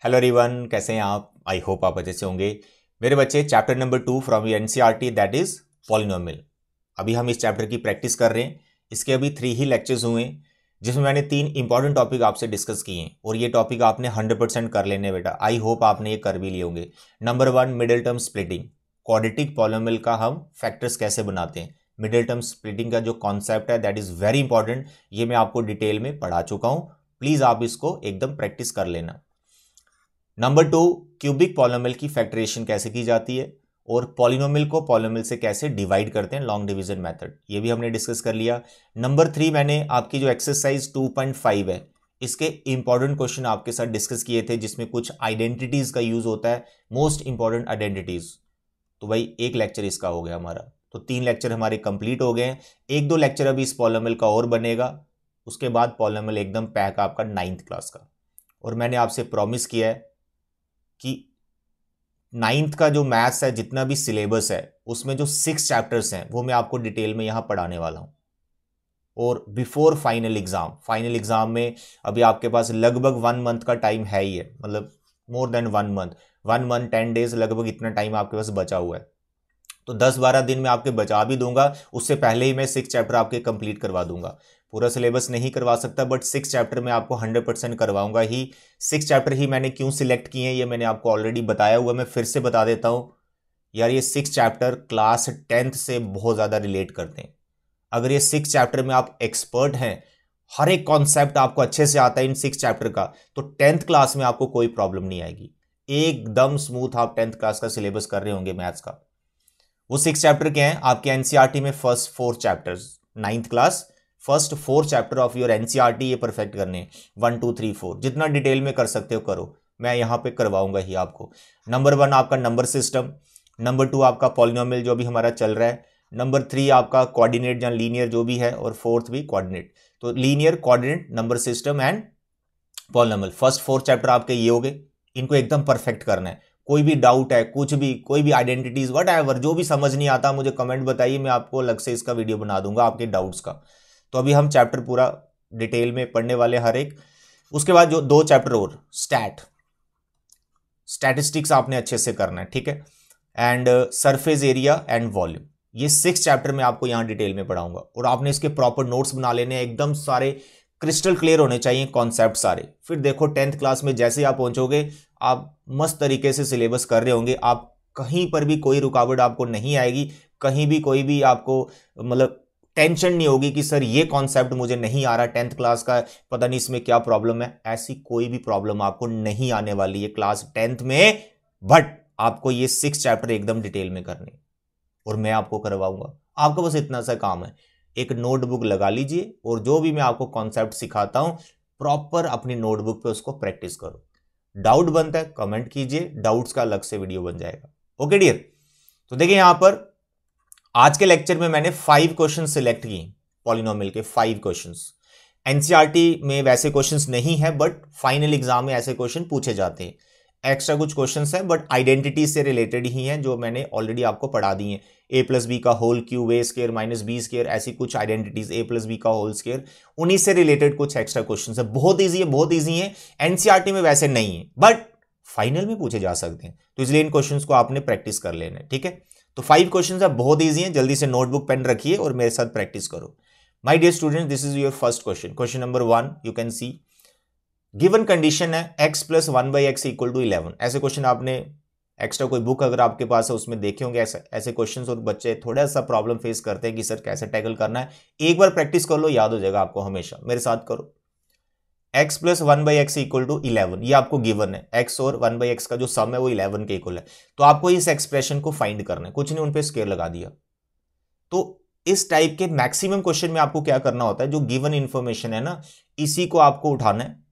Hello everyone, कैसे हैं आप? आई होप आप अच्छे से होंगे। मेरे बच्चे, chapter number 2 from NCERT, that is polynomial. अभी हम इस चैप्टर की प्रैक्टिस कर रहे हैं। इसके अभी 3 ही लेक्चर्स हुए हैं, जिसमें मैंने 3 इंपॉर्टेंट टॉपिक आपसे डिस्कस किए हैं और ये टॉपिक आपने 100% कर लेने बेटा। आई होप आपने ये कर भी लिए होंगे। Number 1, middle term splitting. Quadratic polynomial का हम फैक्टर्स कैसे बनाते हैं, मिडिल टर्म स्प्लिटिंग का जो कॉन्सेप्ट है दैट इज वेरी इंपॉर्टेंट। ये मैं आपको डिटेल में पढ़ा चुका हूं, प्लीज आप इसको एकदम प्रैक्टिस कर लेना। नंबर 2, क्यूबिक पॉलिनोमियल की फैक्टराइजेशन कैसे की जाती है और पॉलिनोमियल को पॉलिनोमियल से कैसे डिवाइड करते हैं, लॉन्ग डिवीजन मेथड, ये भी हमने डिस्कस कर लिया। नंबर 3, मैंने आपकी जो एक्सरसाइज 2.5 है, इसके इंपॉर्टेंट क्वेश्चन आपके साथ डिस्कस किए थे, जिसमें कुछ आइडेंटिटीज का यूज होता है, मोस्ट इंपॉर्टेंट आइडेंटिटीज। तो भाई एक लेक्चर इसका हो गया हमारा, तो 3 लेक्चर हमारे कंप्लीट हो गए हैं। 1-2 लेक्चर अभी इस पॉलिनोमियल का और बनेगा, उसके बाद पॉलिनोमियल एकदम पैक आपका 9th क्लास का। और मैंने आपसे प्रॉमिस किया है कि 9th का जो मैथ्स है, जितना भी सिलेबस है, उसमें जो 6 चैप्टर्स हैं वो मैं आपको डिटेल में यहां पढ़ाने वाला हूं। और बिफोर फाइनल एग्जाम में अभी आपके पास लगभग 1 मंथ का टाइम है ही है, मतलब मोर देन 1 मंथ 10 डेज, लगभग इतना टाइम आपके पास बचा हुआ है। तो 10-12 दिन में आपके बचा भी दूंगा, उससे पहले ही मैं 6 चैप्टर आपके कंप्लीट करवा दूंगा। पूरा सिलेबस नहीं करवा सकता, बट 6 चैप्टर में आपको 100% करवाऊंगा ही। 6 चैप्टर ही मैंने क्यों सिलेक्ट किए हैं ये मैंने आपको ऑलरेडी बताया हुआ, मैं फिर से बता देता हूं। यार ये 6 चैप्टर क्लास 10th से बहुत ज़्यादा रिलेट करते हैं। अगर ये 6 चैप्टर में आप एक्सपर्ट हैं, हर एक कॉन्सेप्ट आपको अच्छे से आता है इन 6 चैप्टर का, तो 10th क्लास में आपको कोई प्रॉब्लम नहीं आएगी। एकदम स्मूथ आप 10th क्लास का सिलेबस कर रहे होंगे मैथ्स का। वो 6 चैप्टर क्या है आपके एनसीईआरटी में? First 4 chapters, 9th class first 4 chapter of your NCERT ये परफेक्ट करने, 1 2 3 4, जितना डिटेल में कर सकते हो करो, मैं यहां पे करवाऊंगा ही आपको। नंबर 1 आपका नंबर सिस्टम, नंबर 2 आपका पॉलिनोमियल जो भी हमारा चल रहा है, नंबर 3 आपका कोऑर्डिनेट या लीनियर जो भी है, और 4th भी कोऑर्डिनेट। तो linear, coordinate, number system and polynomial, first 4 chapter आपके ये हो गए। इनको एकदम परफेक्ट करना है। कोई भी डाउट है, कुछ भी, कोई भी आइडेंटिटीज वट एवर, जो भी समझ नहीं आता मुझे कमेंट बताइए, मैं आपको अलग से इसका वीडियो बना दूंगा आपके डाउट्स का। तो अभी हम चैप्टर पूरा डिटेल में पढ़ने वाले हर एक। उसके बाद जो 2 चैप्टर और स्टैटिस्टिक्स आपने अच्छे से करना है, ठीक है, and surface area and volume, ये 6 चैप्टर में आपको यहां डिटेल में पढ़ाऊंगा। और आपने इसके प्रॉपर नोट्स बना लेने हैं, एकदम सारे क्रिस्टल क्लियर होने चाहिए कॉन्सेप्ट सारे। फिर देखो 10th क्लास में जैसे आप पहुंचोगे, आप मस्त तरीके से सिलेबस कर रहे होंगे, आप कहीं पर भी कोई रुकावट आपको नहीं आएगी, कहीं भी कोई भी आपको मतलब टेंशन नहीं होगी कि सर ये कॉन्सेप्ट मुझे नहीं आ रहा 10th क्लास का, पता नहीं इसमें क्या प्रॉब्लम है। ऐसी कोई भी प्रॉब्लम आपको नहीं आने वाली है क्लास 10th में। बट आपको ये 6 चैप्टर एकदम डिटेल में करने, और मैं आपको करवाऊंगा। आपको बस इतना सा काम है, एक नोटबुक लगा लीजिए और जो भी मैं आपको कॉन्सेप्ट सिखाता हूं, प्रॉपर अपनी नोटबुक पे उसको प्रैक्टिस करो। डाउट बनता है कमेंट कीजिए, डाउट्स का अलग से वीडियो बन जाएगा। ओके डियर, तो देखिए यहां पर आज के लेक्चर में मैंने 5 क्वेश्चन सिलेक्ट किए, पॉलिनोमियल के 5 क्वेश्चंस। एनसीईआरटी में वैसे क्वेश्चंस नहीं है, बट फाइनल एग्जाम में ऐसे क्वेश्चन पूछे जाते हैं। एक्स्ट्रा कुछ क्वेश्चंस हैं बट आइडेंटिटी से रिलेटेड ही हैं, जो मैंने ऑलरेडी आपको पढ़ा दी हैं। ए प्लस बी का होल क्यूब, ए स्क्वायर माइनस बी स्क्वायर, ऐसी कुछ आइडेंटिटीज, ए प्लस बी का होल स्क्वायर, उन्हीं से रिलेटेड कुछ एक्स्ट्रा क्वेश्चंस है। बहुत ईजी है, बहुत ईजी है। एनसीईआरटी में वैसे नहीं है, बट फाइनल में पूछे जा सकते हैं, तो इसलिए इन क्वेश्चंस को आपने प्रैक्टिस कर लेना है, ठीक है। तो 5 क्वेश्चंस है, बहुत ईजी है, जल्दी से नोटबुक पेन रखिए और मेरे साथ प्रैक्टिस करो। My dear student, this is your first question, question number 1। You can see given condition है x plus 1/x equal to 11। ऐसे क्वेश्चन आपने एक्स्ट्रा कोई बुक अगर आपके पास है उसमें देखे होंगे ऐसे क्वेश्चंस, और बच्चे थोड़ा सा प्रॉब्लम फेस करते हैं कि सर कैसे टैकल करना है। एक बार प्रैक्टिस कर लो, याद हो जाएगा आपको, हमेशा मेरे साथ करो। x plus 1/x equal to 11, ये आपको गिवन है। x और 1/x का जो सम है वो 11 के इक्वल है, तो आपको इस एक्सप्रेशन को फाइंड करना है, कुछ नहीं, उन पे स्केयर लगा दिया। तो इस टाइप के मैक्सिमम क्वेश्चन में आपको क्या करना होता है, जो गिवन इंफॉर्मेशन है ना, इसी को आपको उठाना है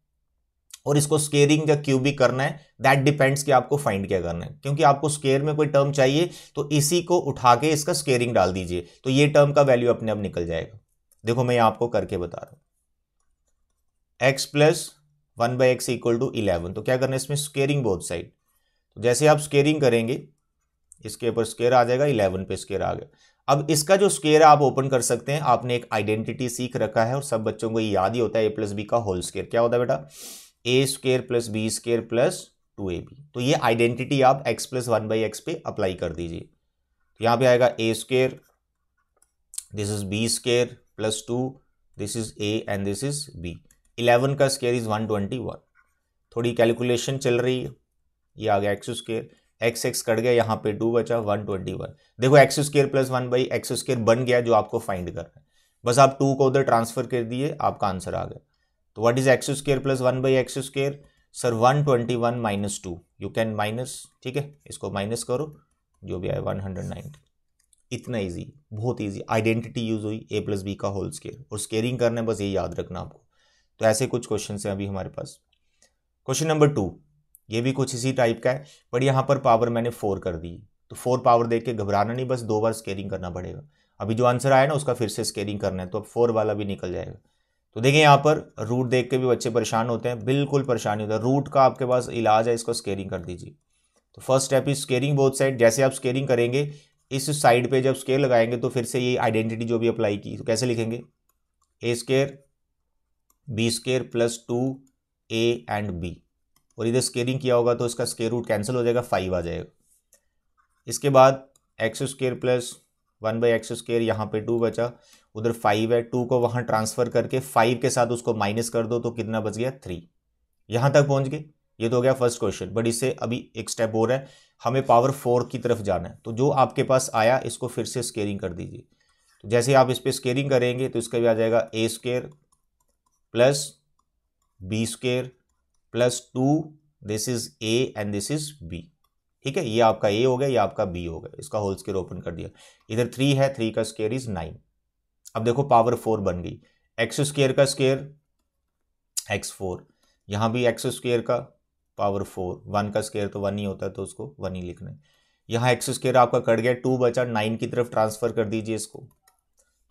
और इसको स्केयरिंग या क्यूबिक करना है। दैट डिपेंड्स कि आपको फाइंड क्या करना है, क्योंकि आपको स्केयर में कोई टर्म चाहिए तो इसी को उठा के इसका स्केयरिंग डाल दीजिए, तो ये टर्म का वैल्यू अपने आप निकल जाएगा। देखो मैं आपको करके बता रहा हूं, x plus 1/x equal to 11, तो क्या करना है इसमें स्केयरिंग बोथ साइड। तो जैसे आप स्केयरिंग करेंगे, इसके ऊपर स्केयर आ जाएगा, 11 पे स्केयर आ गया। अब इसका जो स्केयर है आप ओपन कर सकते हैं। आपने एक आइडेंटिटी सीख रखा है और सब बच्चों को ये याद ही होता है, ए प्लस बी का होल स्केयर क्या होता है बेटा, A square plus B square plus 2ab। तो ये आइडेंटिटी आप x प्लस 1/x पे अप्लाई कर दीजिए। तो यहाँ पे आएगा a square, this is b square plus 2, this is a and this is b। 11 का स्क्वायर इज 121। थोड़ी कैलकुलेशन चल रही है, ये आ गया x square, x x cut गया, यहाँ पे 2 बचा, 121। देखो x square plus 1/x square बन गया जो आपको फाइंड करना है। बस आप 2 को उधर ट्रांसफर कर दिए, आपका आंसर आ गया। तो what is x square plus 1/x square? Sir 121 minus 2, you can minus, ठीक है, इसको माइनस करो, जो भी आए 190। इतना ईजी, बहुत ईजी, आइडेंटिटी यूज हुई a प्लस बी का होल स्क्वायर, और स्केयरिंग करना है, बस ये याद रखना आपको। तो ऐसे कुछ क्वेश्चन हैं अभी हमारे पास। क्वेश्चन नंबर 2, ये भी कुछ इसी टाइप का है, पर यहाँ पर पावर मैंने 4 कर दी। तो 4 पावर देख के घबराना नहीं, बस 2 बार स्केयरिंग करना पड़ेगा। अभी जो आंसर आया ना उसका फिर से स्केयरिंग करना है, तो अब 4 वाला भी निकल जाएगा। तो देखिए यहाँ पर रूट देख के भी बच्चे परेशान होते हैं, बिल्कुल परेशान नहीं होता। रूट का आपके पास इलाज है, इसको स्केयरिंग कर दीजिए। तो first step is squaring both side. जैसे आप स्केयरिंग करेंगे, इस साइड पे जब स्केयर लगाएंगे तो फिर से ये आइडेंटिटी जो भी अप्लाई की, तो कैसे लिखेंगे? a square b square plus 2a and b, और इधर स्केयरिंग किया होगा तो इसका स्केयर रूट कैंसिल हो जाएगा, 5 आ जाएगा। इसके बाद x square plus 1/x square, यहाँ पे 2 बचा, उधर 5 है, 2 को वहाँ ट्रांसफर करके 5 के साथ उसको माइनस कर दो तो कितना बच गया? 3। यहाँ तक पहुँच गए। ये तो हो गया फर्स्ट क्वेश्चन, बट इससे अभी एक स्टेप और है, हमें पावर 4 की तरफ जाना है। तो जो आपके पास आया इसको फिर से स्केयरिंग कर दीजिए। तो जैसे आप इस पर स्केयरिंग करेंगे तो इसका भी आ जाएगा a square plus b square plus 2, this is a and this is b। ठीक है, ये आपका a हो गया, ये आपका b हो गया। इसका होल स्केयर ओपन कर दिया, इधर 3 है, 3 का स्केयर इज 9। अब देखो पावर 4 बन गई। एक्स स्केयर का स्केयर x4, यहाँ भी एक्स स्केयर का पावर 4, 1 का स्केयर तो 1 ही होता है तो उसको 1 ही लिखना है। यहाँ एक्स स्केयर आपका कट गया, 2 बचा, 9 की तरफ ट्रांसफर कर दीजिए इसको।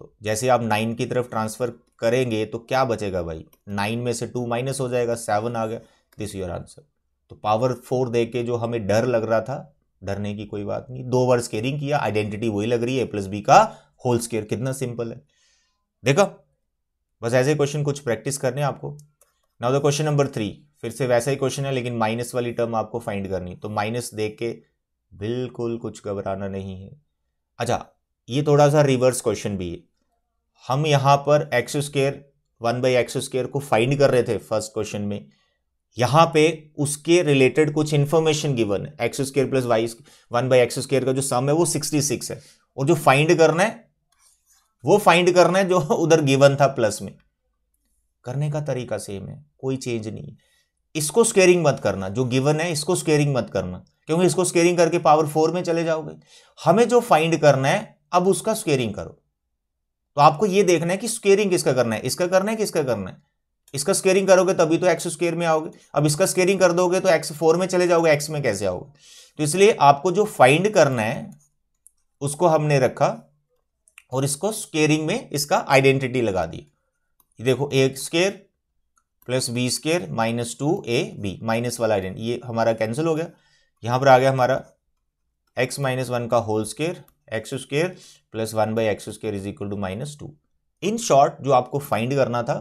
तो जैसे आप 9 की तरफ ट्रांसफर करेंगे तो क्या बचेगा भाई? 9 में से 2 माइनस हो जाएगा, 7 आ गया। This your answer. तो पावर 4 देख के जो हमें डर लग रहा था, डरने की कोई बात नहीं। 2 बार स्केयरिंग किया, आइडेंटिटी वही लग रही है, a प्लस बी का होल स्केयर। कितना सिंपल है, देखो। बस ऐसे क्वेश्चन कुछ प्रैक्टिस करने आपको। नाउ द क्वेश्चन नंबर 3, फिर से वैसा ही क्वेश्चन है, लेकिन माइनस वाली टर्म आपको फाइंड करनी। तो माइनस देख के बिल्कुल कुछ घबराना नहीं है। अच्छा, ये थोड़ा सा रिवर्स क्वेश्चन भी है। हम यहाँ पर एक्स स्क्वायर 1/x स्क्वायर को फाइंड कर रहे थे फर्स्ट क्वेश्चन में, यहाँ पे उसके रिलेटेड कुछ इंफॉर्मेशन गिवन है। X square plus 1/x square का जो सम है वो 66 है, और जो फाइंड करना है वो फाइंड करना है जो उधर गिवन था प्लस में। करने का तरीका सेम है, कोई चेंज नहीं है। इसको स्केयरिंग मत करना, जो गिवन है इसको स्केयरिंग मत करना, क्योंकि इसको स्केयरिंग करके पावर 4 में चले जाओगे। हमें जो फाइंड करना है अब उसका स्केयरिंग करो। तो आपको ये देखना है कि स्केयरिंग किसका करना है, इसका करना है, किसका करना है। इसका स्केयरिंग करोगे तभी तो एक्स स्क्वायर में आओगे। अब इसका स्केयरिंग कर दोगे तो x4 में चले जाओगे, एक्स में कैसे आओगे? तो इसलिए आपको जो फाइंड करना है उसको हमने रखा, और इसको स्केयरिंग में इसका आइडेंटिटी लगा दी। देखो a square plus b square minus 2ab, minus वाला आइडेंटिटी ये हमारा कैंसिल हो गया। यहां पर आ गया हमारा x माइनस 1 का whole square, x square plus 1/x square is equal to minus 2। In short जो आपको फाइंड करना था,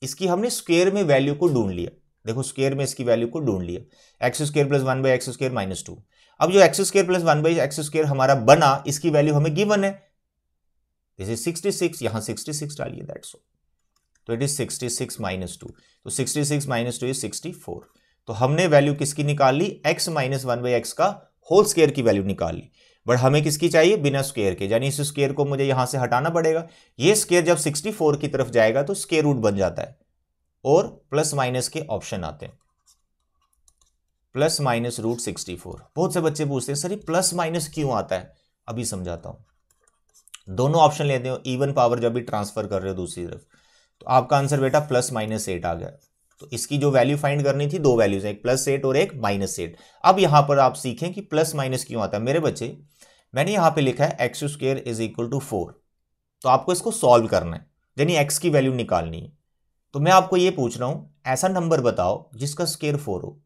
इसकी हमने स्क्वायर में वैल्यू को ढूंढ लिया। देखो स्क्वायर में इसकी वैल्यू को ढूंढ लिया, x square plus 1/x square minus 2। अब जो x square plus 1/x square हमारा बना, इसकी वैल्यू हमें गिवन है, दिस इज 66, यहां 66 डालिए, दैट्स ऑल। तो इट इज 66 माइनस 2, तो 66 माइनस 2 इज 64। तो हमने वैल्यू किसकी निकाल ली? x माइनस 1/x का होल स्क्वायर की वैल्यू निकाल ली। बट हमें किसकी चाहिए? बिना स्क्वायर के, यानी इस स्क्वायर को मुझे यहां से हटाना पड़ेगा। ये स्क्वायर जब 64 की तरफ जाएगा तो स्क्वायर रूट बन जाता है, और प्लस माइनस के ऑप्शन आते हैं, प्लस माइनस रूट 64। बहुत से बच्चे पूछते हैं सर ये प्लस माइनस क्यों आता है, अभी समझाता हूं। दोनों ऑप्शन लेते हो, इवन पावर जब भी ट्रांसफर कर रहे हो दूसरी तरफ, तो आपका आंसर बेटा प्लस माइनस 8 आ गया। तो इसकी जो वैल्यू फाइंड करनी थी, 2 वैल्यूज, एक +8 और एक -8। अब यहां पर आप सीखें कि प्लस माइनस क्यों आता है। मेरे बच्चे, मैंने यहां पे लिखा है x square is equal to 4, तो आपको इसको सॉल्व करना है, यानी एक्स की वैल्यू निकालनी है। तो मैं आपको ये पूछ रहा हूं, ऐसा नंबर बताओ जिसका स्क्वायर 4 हो,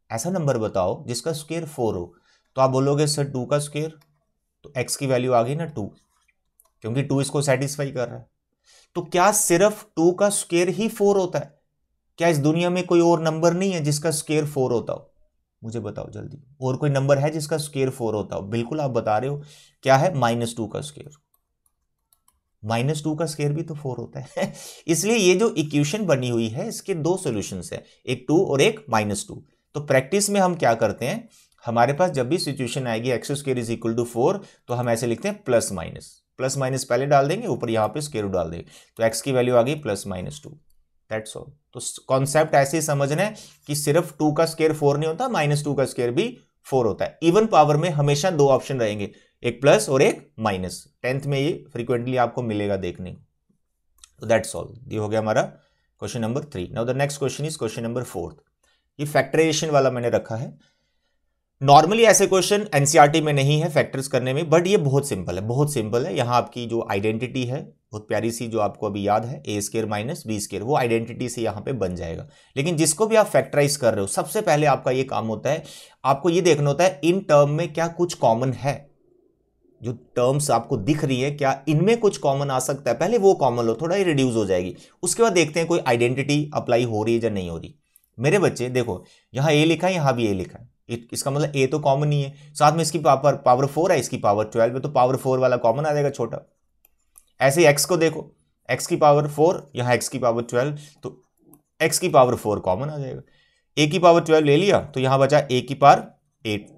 ऐसा नंबर बताओ जिसका स्क्वायर 4 हो। तो आप बोलोगे सर 2 का स्क्वायर, तो एक्स की वैल्यू आ गई ना 2, क्योंकि 2 इसको सेटिस्फाई कर रहा है। तो क्या सिर्फ 2 का स्क्वायर ही 4 होता है? क्या इस दुनिया में कोई और नंबर नहीं है जिसका स्क्वायर 4 होता हो? मुझे बताओ जल्दी, और कोई नंबर है जिसका स्क्वायर 4 होता हो? बिल्कुल आप बता रहे हो, क्या है? -2 का स्क्वायर। -2 का स्क्वायर भी तो 4 होता है इसलिए ये जो इक्वेशन बनी हुई है इसके दो सॉल्यूशंस है, एक 2 और एक -2। तो प्रैक्टिस में हम क्या करते हैं, हमारे पास जब भी सिचुएशन आएगी x² इज इक्वल टू 4, तो हम ऐसे लिखते हैं प्लस माइनस पहले डाल देंगे, ऊपर यहां पे स्क्वायर डाल देंगे, तो x की वैल्यू आ गई +-2। That's all. तो कॉन्सेप्ट ऐसे ही समझना है कि सिर्फ 2 का स्क्वायर 4 नहीं होता, -2 का स्क्वायर भी 4 होता है। इवन पावर में हमेशा दो ऑप्शन रहेंगे, एक प्लस और एक माइनस। 10th में ये फ्रीक्वेंटली आपको मिलेगा देखने को। तो दैट्स ऑल, ये हो गया हमारा question number 3। Now the next question is question number 4। ये फैक्टराइजेशन वाला मैंने रखा है। नॉर्मली ऐसे क्वेश्चन एनसीईआरटी में नहीं है फैक्टर्स करने में, बट ये बहुत सिंपल है, बहुत सिंपल है। यहाँ आपकी जो आइडेंटिटी है बहुत प्यारी सी, जो आपको अभी याद है, a² - b², वो आइडेंटिटी से यहाँ पे बन जाएगा। लेकिन जिसको भी आप फैक्टराइज कर रहे हो, सबसे पहले आपका ये काम होता है, आपको ये देखना होता है इन टर्म में क्या कुछ कॉमन है। जो टर्म्स आपको दिख रही है क्या इनमें कुछ कॉमन आ सकता है, पहले वो कॉमन हो, थोड़ा ही रिड्यूस हो जाएगी। उसके बाद देखते हैं कोई आइडेंटिटी अप्लाई हो रही है या नहीं हो रही। मेरे बच्चे देखो, यहाँ a लिखा है, यहाँ भी a लिखा है, इसका मतलब a तो कॉमन नहीं है, साथ में इसकी पावर 4 है, इसकी पावर 12 है, तो पावर 4 वाला कॉमन आ जाएगा छोटा। ऐसे x को देखो, x की पावर 4, यहाँ x की पावर 12, तो x की पावर 4 कॉमन आ जाएगा। a की पावर 12 ले लिया, तो यहाँ बचा a की पावर 8,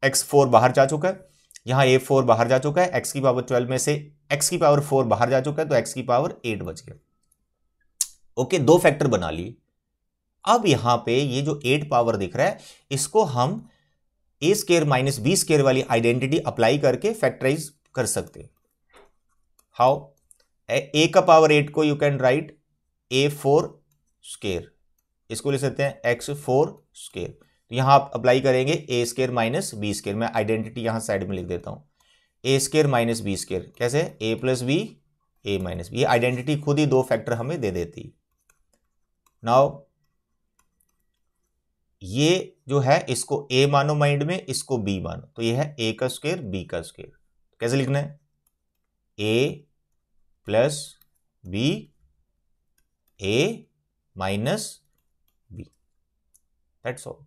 x4 बाहर जा चुका है, यहाँ a4 बाहर जा चुका है, x की पावर 12 में से x की पावर 4 बाहर जा चुका है, तो x की पावर 8 बच गया। ओके, दो फैक्टर बना लिए। अब यहां पे ये जो 8 पावर दिख रहा है, इसको हम a² - b² वाली आइडेंटिटी अप्लाई करके फैक्टराइज कर सकते हैं। हाउ? a का पावर 8 को यू कैन राइट a4², इसको लिख सकते हैं x4²। तो यहां आप अप्लाई करेंगे a² - b²। मैं आइडेंटिटी यहां साइड में लिख देता हूं, a² - b²। कैसे? a + b a - b। ये आइडेंटिटी खुद ही दो फैक्टर हमें दे देती। नाउ ये जो है, इसको a मानो माइंड में, इसको b मानो, तो ये है a का स्क्वायर b का स्क्वायर। कैसे लिखना है? a + b a - b। That's all.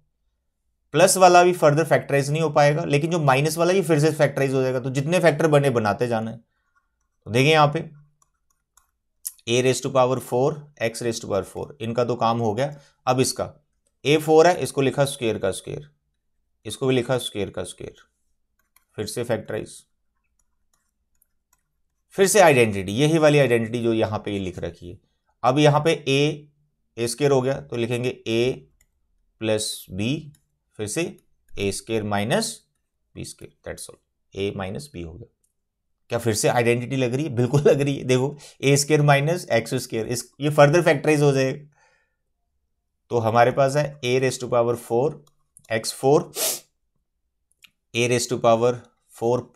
Plus वाला भी फर्दर फैक्टराइज नहीं हो पाएगा, लेकिन जो माइनस वाला ये फिर से फैक्टराइज हो जाएगा। तो जितने फैक्टर बने बनाते जाना है। तो देखिए यहां पे a⁴ x⁴, इनका तो काम हो गया। अब इसका a4 है, इसको लिखा स्क्वायर का स्क्वायर, इसको भी लिखा स्क्वायर का स्क्वायर, फिर से फैक्टराइज, फिर से आइडेंटिटी, यही वाली आइडेंटिटी जो यहां पे ये लिख रखी है। अब यहां पे a² हो गया, तो लिखेंगे a + b, फिर से a² - b²। That's all, a - b हो गया। क्या फिर से आइडेंटिटी लग रही है? बिल्कुल लग रही है। देखो a² - x², ये फर्दर फैक्टराइज हो जाएगा। तो हमारे पास है a⁴ x4, a⁴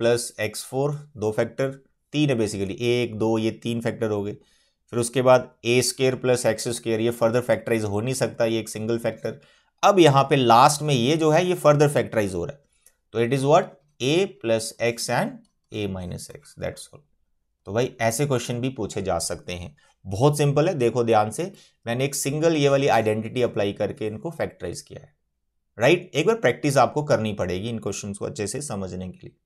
+ x4, दो फैक्टर, 3 है बेसिकली, 1 2, ये 3 फैक्टर हो गए। फिर उसके बाद a² + x², ये फर्दर फैक्टराइज हो नहीं सकता, ये एक सिंगल फैक्टर। अब यहां पे लास्ट में ये जो है, ये फर्दर फैक्टराइज हो रहा है, तो it is what? a + x and a - x। That's all. तो भाई ऐसे क्वेश्चन भी पूछे जा सकते हैं, बहुत सिंपल है। देखो ध्यान से, मैंने एक सिंगल ये वाली आइडेंटिटी अप्लाई करके इनको फैक्टराइज किया है, राइट? एक बार प्रैक्टिस आपको करनी पड़ेगी इन क्वेश्चंस को अच्छे से समझने के लिए।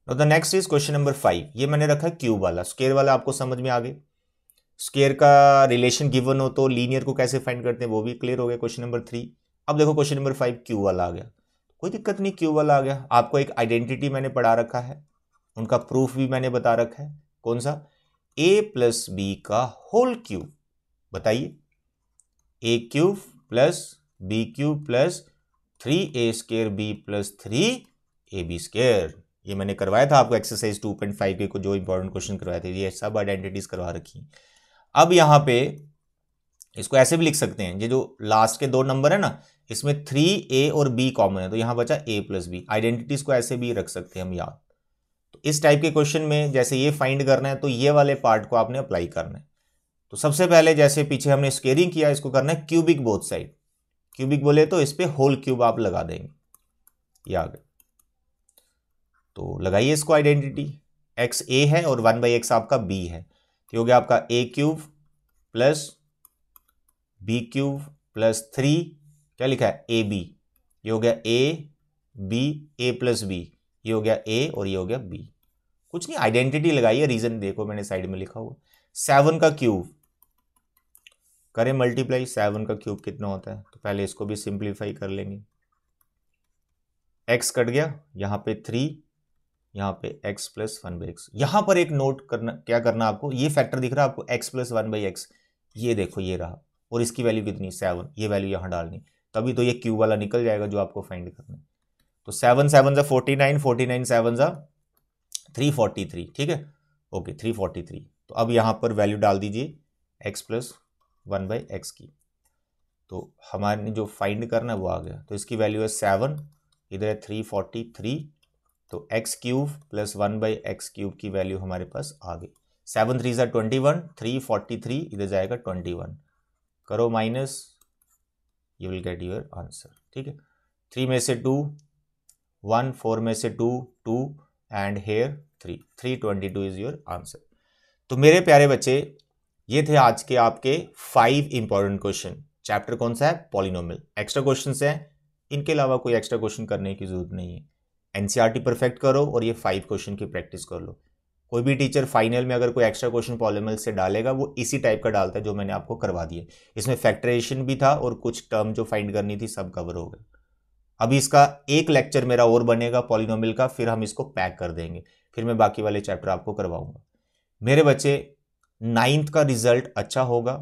तो the next is question number 5। ये मैंने रखा क्यूब वाला, स्क्वायर वाला आपको समझ में आ गए। स्क्वायर का रिलेशन गिवन हो तो लीनियर को कैसे फाइंड करते हैं वो भी क्लियर हो गया क्वेश्चन नंबर 3। अब देखो क्वेश्चन नंबर 5 क्यूब वाला आ गया, कोई दिक्कत नहीं, क्यूब वाला आ गया। आपको एक आइडेंटिटी मैंने पढ़ा रखा है, उनका प्रूफ भी मैंने बता रखा है। कौन सा? a + b का होल क्यूब। बताइए, a³ + b³ + 3a² b + 3ab²। ये मैंने करवाया था आपको एक्सरसाइज 2.5 के को, जो इंपॉर्टेंट क्वेश्चन करवाए थे, ये सब आइडेंटिटीज करवा रखी। अब यहां पे इसको ऐसे भी लिख सकते हैं, ये जो लास्ट के दो नंबर है ना, इसमें 3a और b कॉमन है, तो यहां बचा a + b। आइडेंटिटीज को ऐसे भी रख सकते हैं हम याद। तो इस टाइप के क्वेश्चन में जैसे ये फाइंड करना है, तो ये वाले पार्ट को आपने अप्लाई करना है। तो सबसे पहले जैसे पीछे हमने स्क्वेयरिंग किया, इसको करना है क्यूबिक बोथ साइड। क्यूबिक बोले तो इस पे होल क्यूब आप लगा देंगे, ये आ गया। तो लगाइए इसको आइडेंटिटी, x a है और 1/x आपका b है, तो हो गया आपका a³ + बी क्यूब प्लस 3 क्या लिखा है ए बी, ये हो गया A B, A plus B, ये हो गया ए और ये हो गया बी। कुछ नहीं, आइडेंटिटी लगाइए, रीजन देखो मैंने साइड में लिखा हुआ। 7 का क्यूब करें मल्टीप्लाई, 7 का क्यूब कितना होता है, तो पहले इसको भी सिंप्लीफाई कर लेंगे। x कट गया, यहाँ पे 3, यहाँ पे x प्लस 1/x। यहाँ पर एक नोट करना, क्या करना आपको, ये फैक्टर दिख रहा है आपको x प्लस 1/x, ये देखो ये रहा, और इसकी वैल्यू कितनी 7, ये वैल्यू यहाँ डालनी, तभी तो ये क्यूब वाला निकल जाएगा जो आपको फाइंड करना है। तो 7 7 जा 49, 49 7 जा 343, ठीक है, ओके 343। तो अब यहाँ पर वैल्यू डाल दीजिए x प्लस 1/x की, तो हमारे जो फाइंड करना है वो आ गया। तो इसकी वैल्यू है 7, इधर है 343, तो x cube plus 1/x cube की वैल्यू हमारे पास आ गई। 7 3 जा 21, 343 इधर जाएगा 21, करो minus, you will get your answer, ठीक है। 3 में से 2 1, 4 में से 2 2 and here 3, 322 is your answer. तो मेरे प्यारे बच्चे, ये थे आज के आपके 5 इंपॉर्टेंट क्वेश्चन। चैप्टर कौन सा है, पॉलिनोमियल। एक्स्ट्रा क्वेश्चन हैं, इनके अलावा कोई एक्स्ट्रा क्वेश्चन करने की जरूरत नहीं है। एनसीईआरटी परफेक्ट करो और ये 5 क्वेश्चन की प्रैक्टिस कर लो। कोई भी टीचर फाइनल में अगर कोई एक्स्ट्रा क्वेश्चन पॉलिनोमियल से डालेगा वो इसी टाइप का डालता है जो मैंने आपको करवा दिया। इसमें फैक्टराइजेशन भी था और कुछ टर्म जो फाइंड करनी थी सब कवर हो गए। अभी इसका एक लेक्चर मेरा और बनेगा पॉलिनोमियल का, फिर हम इसको पैक कर देंगे, फिर मैं बाकी वाले चैप्टर आपको करवाऊंगा। मेरे बच्चे 9th का रिजल्ट अच्छा होगा।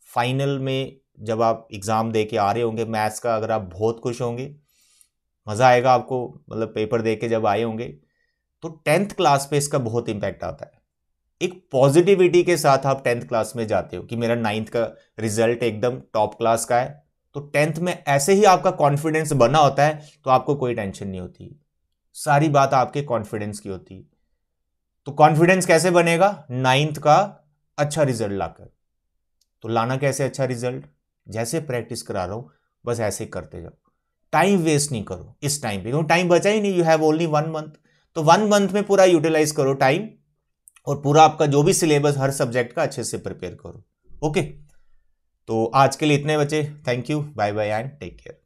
फाइनल में जब आप एग्ज़ाम दे के आ रहे होंगे मैथ्स का, अगर आप बहुत खुश होंगे, मज़ा आएगा आपको, मतलब पेपर दे के जब आए होंगे, तो 10th क्लास पे इसका बहुत इम्पैक्ट आता है। एक पॉजिटिविटी के साथ आप 10th क्लास में जाते हो कि मेरा 9th का रिजल्ट एकदम टॉप क्लास का है, तो 10th में ऐसे ही आपका कॉन्फिडेंस बना होता है, तो आपको कोई टेंशन नहीं होती, सारी बात आपके कॉन्फिडेंस की होती है। तो कॉन्फिडेंस कैसे बनेगा, 9th का अच्छा रिजल्ट लाकर। तो लाना कैसे अच्छा रिजल्ट, जैसे प्रैक्टिस करा रहा हूं बस ऐसे करते जाओ, टाइम वेस्ट नहीं करो इस टाइम पे, क्योंकि टाइम बचा ही नहीं, यू हैव ओनली 1 मंथ। तो 1 मंथ में पूरा यूटिलाइज करो टाइम, और पूरा आपका जो भी सिलेबस हर सब्जेक्ट का अच्छे से प्रिपेयर करो। ओके, तो आज के लिए इतने बचे। Thank you, bye bye and take care.